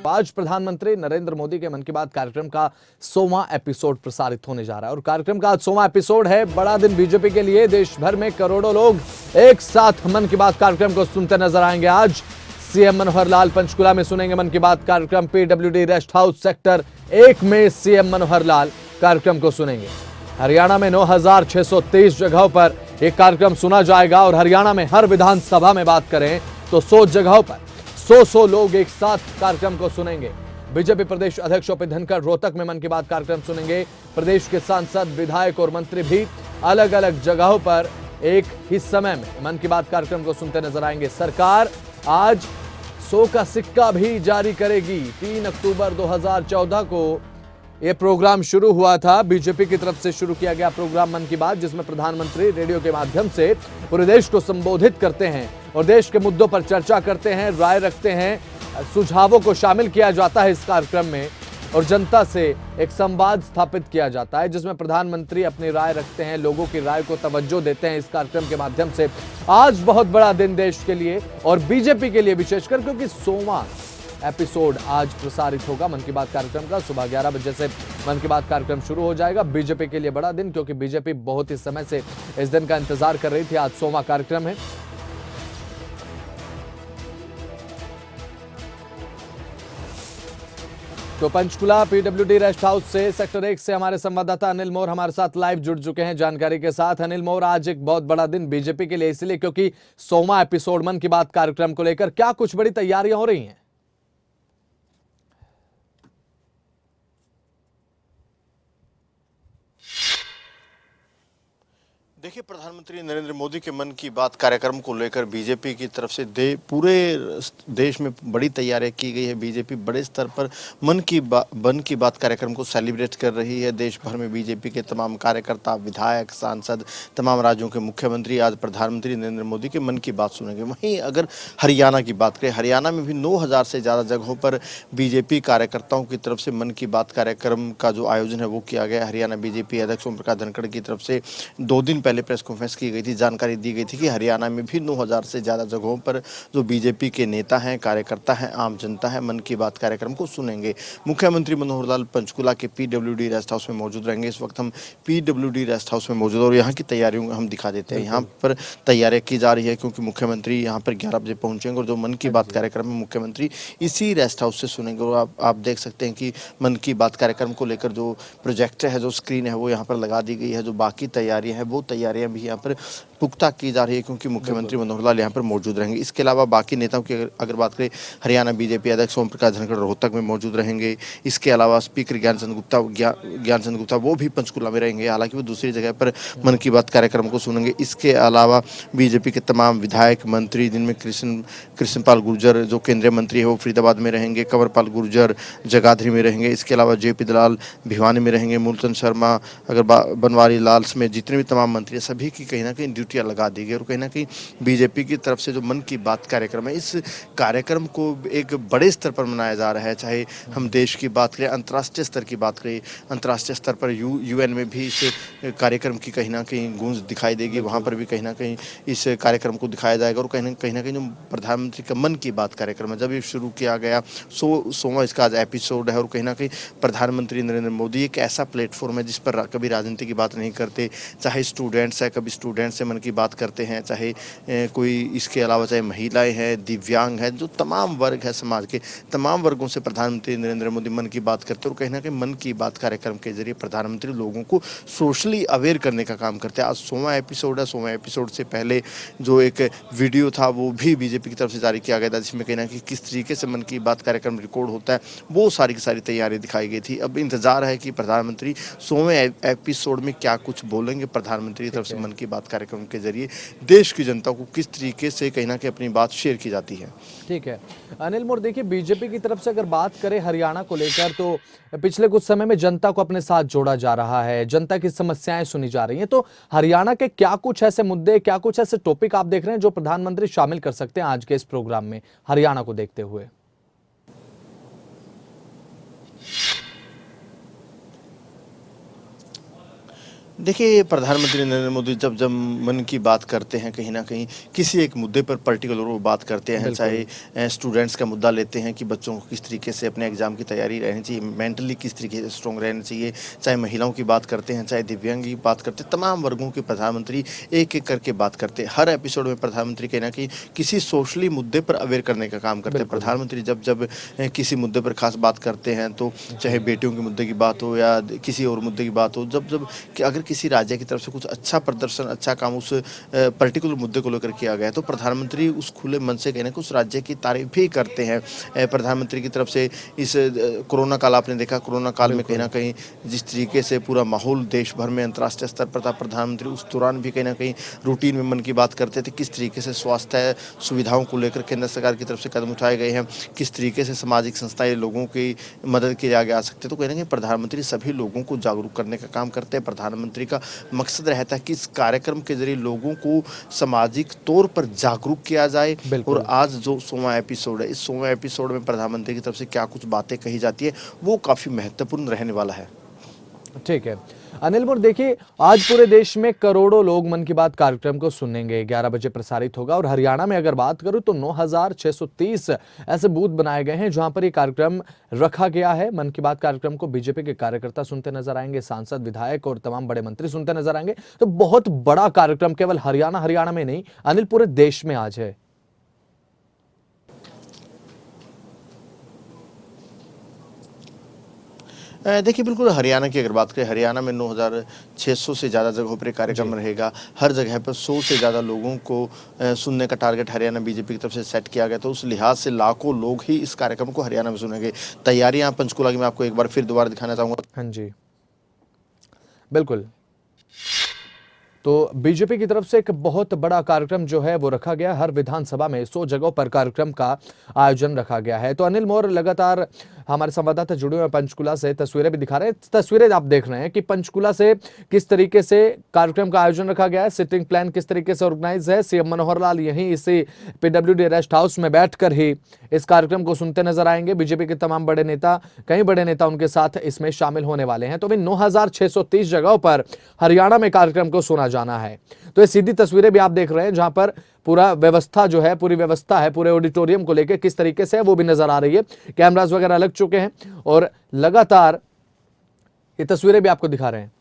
आज प्रधानमंत्री नरेंद्र मोदी के मन की बात कार्यक्रम का 100वां एपिसोड प्रसारित होने जा रहा है और कार्यक्रम का आज 100वां एपिसोड है। बड़ा दिन बीजेपी के लिए। देश भर में करोड़ों लोग एक साथ मन की बात कार्यक्रम को सुनते नजर आएंगे। आज सीएम मनोहर लाल पंचकुला में सुनेंगे मन की बात कार्यक्रम। पीडब्ल्यूडी रेस्ट हाउस सेक्टर 1 में सीएम मनोहर लाल कार्यक्रम को सुनेंगे। हरियाणा में 9623 जगहों पर एक कार्यक्रम सुना जाएगा और हरियाणा में हर विधानसभा में बात करें तो 100 जगहों पर 100 लोग एक साथ कार्यक्रम को सुनेंगे। बीजेपी प्रदेश अध्यक्ष ओपी धनखड़ रोहतक में मन की बात कार्यक्रम सुनेंगे। प्रदेश के सांसद, विधायक और मंत्री भी अलग अलग जगहों पर एक ही समय में मन की बात कार्यक्रम को सुनते नजर आएंगे। सरकार आज 100 का सिक्का भी जारी करेगी। 3 अक्टूबर 2014 को यह प्रोग्राम शुरू हुआ था। बीजेपी की तरफ से शुरू किया गया प्रोग्राम मन की बात, जिसमें प्रधानमंत्री रेडियो के माध्यम से पूरे देश को संबोधित करते हैं और देश के मुद्दों पर चर्चा करते हैं, राय रखते हैं। सुझावों को शामिल किया जाता है इस कार्यक्रम में और जनता से एक संवाद स्थापित किया जाता है, जिसमें प्रधानमंत्री अपनी राय रखते हैं, लोगों की राय को तवज्जो देते हैं इस कार्यक्रम के माध्यम से। आज बहुत बड़ा दिन देश के लिए और बीजेपी के लिए विशेषकर, क्योंकि 100वां एपिसोड आज प्रसारित होगा मन की बात कार्यक्रम का। सुबह 11 बजे से मन की बात कार्यक्रम शुरू हो जाएगा। बीजेपी के लिए बड़ा दिन, क्योंकि बीजेपी बहुत ही समय से इस दिन का इंतजार कर रही थी। आज 100वां कार्यक्रम है। तो पंचकुला पीडब्ल्यूडी रेस्ट हाउस से सेक्टर 1 से हमारे संवाददाता अनिल मोर हमारे साथ लाइव जुड़ चुके हैं जानकारी के साथ। अनिल मोर, आज एक बहुत बड़ा दिन बीजेपी के लिए, इसलिए क्योंकि 100वां एपिसोड मन की बात कार्यक्रम को लेकर क्या कुछ बड़ी तैयारियां हो रही हैं? देखिए, प्रधानमंत्री नरेंद्र मोदी के मन की बात कार्यक्रम को लेकर बीजेपी की तरफ से पूरे देश में बड़ी तैयारी की गई है। बीजेपी बड़े स्तर पर मन की बात कार्यक्रम को सेलिब्रेट कर रही है। देश भर में बीजेपी के तमाम कार्यकर्ता, विधायक, सांसद, तमाम राज्यों के मुख्यमंत्री आज प्रधानमंत्री नरेंद्र मोदी के मन की बात सुनेंगे। वहीं अगर हरियाणा की बात करें, हरियाणा में भी 9000 से ज़्यादा जगहों पर बीजेपी कार्यकर्ताओं की तरफ से मन की बात कार्यक्रम का जो आयोजन है वो किया गया। हरियाणा बीजेपी अध्यक्ष ओम प्रकाश धनखड़ की तरफ से 2 दिन पहले प्रेस कॉन्फ्रेंस की गई थी। जानकारी दी गई थी कि हरियाणा में भी 9000 से ज़्यादा जगहों पर जो बीजेपी के नेता हैं, कार्यकर्ता हैं, आम जनता है, मन की बात कार्यक्रम को सुनेंगे। मुख्यमंत्री मनोहर लाल पंचकुला के पीडब्ल्यूडी रेस्ट हाउस में मौजूद रहेंगे। इस वक्त हम पीडब्ल्यूडी रेस्ट हाउस में मौजूद और यहाँ की तैयारियों हम दिखा देते हैं। यहाँ पर तैयारियाँ की जा रही है क्योंकि मुख्यमंत्री यहाँ पर 11 बजे पहुँचेंगे और जो मन की बात कार्यक्रम है मुख्यमंत्री इसी रेस्ट हाउस से सुनेंगे। और आप देख सकते हैं कि मन की बात कार्यक्रम को लेकर जो प्रोजेक्टर है, जो स्क्रीन है वो यहाँ पर लगा दी गई है। जो बाकी तैयारियाँ हैं वो तैयारियां भी यहाँ पर पुख्ता की जा रही है क्योंकि मुख्यमंत्री मनोहर लाल यहाँ पर मौजूद रहेंगे। इसके अलावा बाकी नेताओं की अगर बात करें, हरियाणा बीजेपी अध्यक्ष ओम प्रकाश धनखड़ रोहतक में मौजूद रहेंगे। इसके अलावा स्पीकर ज्ञानचंद गुप्ता वो भी पंचकुला में रहेंगे, हालांकि वो दूसरी जगह पर मन की बात कार्यक्रम को सुनेंगे। इसके अलावा बीजेपी के तमाम विधायक, मंत्री, जिनमें कृष्णपाल गुर्जर जो केंद्रीय मंत्री है वो फरीदाबाद में रहेंगे, कंवरपाल गुर्जर जगाधरी में रहेंगे। इसके अलावा जेपी दलाल भिवानी में रहेंगे, मूलचंद शर्मा, अगर बनवारी लाल समेत जितने भी तमाम मंत्री, सभी की कहीं ना कहीं ड्यूटियां लगा दी गई। और कहीं ना कहीं बीजेपी की तरफ से जो मन की बात कार्यक्रम है, इस कार्यक्रम को एक बड़े स्तर पर मनाया जा रहा है। चाहे हम देश की बात करें, अंतर्राष्ट्रीय स्तर की बात करें, अंतर्राष्ट्रीय स्तर पर यूएन में भी इस कार्यक्रम की कहीं ना कहीं गूंज दिखाई देगी। वहाँ पर भी कहीं ना कहीं इस कार्यक्रम को दिखाया जाएगा। और कहीं ना कहीं जो प्रधानमंत्री का मन की बात कार्यक्रम है, जब ये शुरू किया गया 100वां इसका आज एपिसोड है। और कहीं ना कहीं प्रधानमंत्री नरेंद्र मोदी एक ऐसा प्लेटफॉर्म है जिस पर कभी राजनीति की बात नहीं करते। चाहे स्टूडेंट्स है, कभी स्टूडेंट्स से मन की बात करते हैं, चाहे कोई इसके अलावा चाहे महिलाएं हैं, दिव्यांग हैं, जो तमाम वर्ग है समाज के, तमाम वर्गों से प्रधानमंत्री नरेंद्र मोदी मन की बात करते हैं। और कहीं ना कहीं मन की बात कार्यक्रम के जरिए प्रधानमंत्री लोगों को सोशली अवेयर करने का काम करते हैं। आज 100वां एपिसोड है। 100वें एपिसोड से पहले जो एक वीडियो था वो भी बीजेपी की तरफ से जारी किया गया था, जिसमें कहीं ना कहीं किस तरीके से मन की बात कार्यक्रम रिकॉर्ड होता है वो सारी की सारी तैयारी दिखाई गई थी। अब इंतजार है कि प्रधानमंत्री 100वें एपिसोड में क्या कुछ बोलेंगे। प्रधानमंत्री की तरफ से मन की बात कार्यक्रम के जरिए देश की जनता को किस तरीके से कहीं ना कहीं अपनी बात शेयर की जाती है। ठीक है अनिल मोर, देखिए बीजेपी की तरफ से अगर बात करें हरियाणा को लेकर, तो पिछले कुछ समय में जनता को अपने साथ जोड़ा जा रहा है, जनता की समस्याएं सुनी जा रही हैं। तो हरियाणा के क्या कुछ ऐसे मुद्दे, क्या कुछ ऐसे टॉपिक आप देख रहे हैं जो प्रधानमंत्री शामिल कर सकते हैं आज के इस प्रोग्राम में हरियाणा को देखते हुए? देखिए, प्रधानमंत्री नरेंद्र मोदी जब जब मन की बात करते हैं, कहीं न कहीं किसी एक मुद्दे पर पर्टिकुलर वो बात करते हैं, बिल्कुल। चाहे स्टूडेंट्स का मुद्दा लेते हैं कि बच्चों को किस तरीके से अपने एग्ज़ाम की तैयारी रहनी चाहिए, मेंटली किस तरीके से स्ट्रॉन्ग रहना चाहिए, चाहे महिलाओं की बात करते हैं, चाहे दिव्यांग की बात करते हैं, तमाम वर्गों के प्रधानमंत्री एक-एक करके बात करते हैं। हर एपिसोड में प्रधानमंत्री कहीं न कहीं किसी सोशली मुद्दे पर अवेयर करने का काम करते हैं। बिल्कुल। प्रधानमंत्री जब जब किसी मुद्दे पर ख़ास बात करते हैं, तो चाहे बेटियों के मुद्दे की बात हो या किसी और मुद्दे की बात हो, जब जब कि अगर किसी राज्य की तरफ से कुछ अच्छा प्रदर्शन, अच्छा काम उस पर्टिकुलर मुद्दे को लेकर किया गया है, तो प्रधानमंत्री उस खुले मन से कहीं न कहीं उस राज्य की तारीफ़ भी करते हैं। प्रधानमंत्री की तरफ से इस कोरोना काल आपने देखा, कोरोना काल में कहीं न कहीं जिस तरीके से पूरा माहौल देश भर में अंतर्राष्ट्रीय स्तर पर था, प्रधानमंत्री उस दौरान भी कहीं न कहीं रूटीन में मन की बात करते थे, किस तरीके से स्वास्थ्य सुविधाओं को लेकर केंद्र सरकार की तरफ से कदम उठाए गए हैं, किस तरीके से सामाजिक संस्थाएँ लोगों की मदद के लिए आगे आ सकते हैं। तो कहीं न कहीं प्रधानमंत्री सभी लोगों को जागरूक करने का काम करते हैं। प्रधानमंत्री का मकसद रहता है कि इस कार्यक्रम के ज़रिए लोगों को सामाजिक तौर पर जागरूक किया जाए। बिल्कुल। और आज जो 100वां एपिसोड है, इस 100वें एपिसोड में प्रधानमंत्री की तरफ से क्या कुछ बातें कही जाती है, वो काफ़ी महत्वपूर्ण रहने वाला है। ठीक है। अनिल मोर, देखिए, आज पूरे देश में करोड़ों लोग मन की बात कार्यक्रम को सुनेंगे। 11 बजे प्रसारित होगा और हरियाणा में अगर बात करूं तो 9630 ऐसे बूथ बनाए गए हैं जहां पर ये कार्यक्रम रखा गया है। मन की बात कार्यक्रम को बीजेपी के कार्यकर्ता सुनते नजर आएंगे, सांसद, विधायक और तमाम बड़े मंत्री सुनते नजर आएंगे। तो बहुत बड़ा कार्यक्रम केवल हरियाणा में नहीं अनिल, पूरे देश में आज है। देखिए, बिल्कुल हरियाणा की अगर बात करें, हरियाणा में 9600 से ज़्यादा जगहों पर ये कार्यक्रम रहेगा। हर जगह पर 100 से ज़्यादा लोगों को सुनने का टारगेट हरियाणा बीजेपी की तरफ से सेट किया गया। तो उस लिहाज से लाखों लोग ही इस कार्यक्रम को हरियाणा में सुनेंगे। तैयारियां पंचकुला की मैं आपको एक बार फिर दोबारा दिखाना चाहूँगा। हाँ जी, बिल्कुल। तो बीजेपी की तरफ से एक बहुत बड़ा कार्यक्रम जो है वो रखा गया। हर विधानसभा में 100 जगहों पर कार्यक्रम का आयोजन रखा गया है। तो अनिल मोर, लगातार हमारे संवाददाता जुड़े हुए पंचकुला से तस्वीरें भी दिखा रहे हैं। तस्वीरें आप देख रहे हैं कि पंचकुला से किस तरीके से कार्यक्रम का आयोजन रखा गया है, सिटिंग प्लान किस तरीके से ऑर्गेनाइज है। सीएम मनोहर लाल यहीं इसी पीडब्ल्यूडी रेस्ट हाउस में बैठकर ही इस कार्यक्रम को सुनते नजर आएंगे। बीजेपी के तमाम बड़े नेता, कई बड़े नेता उनके साथ इसमें शामिल होने वाले हैं। तो अभी 9630 जगहों पर हरियाणा में कार्यक्रम को सुना जाना है। तो ये सीधी तस्वीरें भी आप देख रहे हैं जहां पर पूरा व्यवस्था जो है, पूरी व्यवस्था है पूरे ऑडिटोरियम को लेकर किस तरीके से है वो भी नजर आ रही है। कैमरास वगैरह लग चुके हैं और लगातार ये तस्वीरें भी आपको दिखा रहे हैं।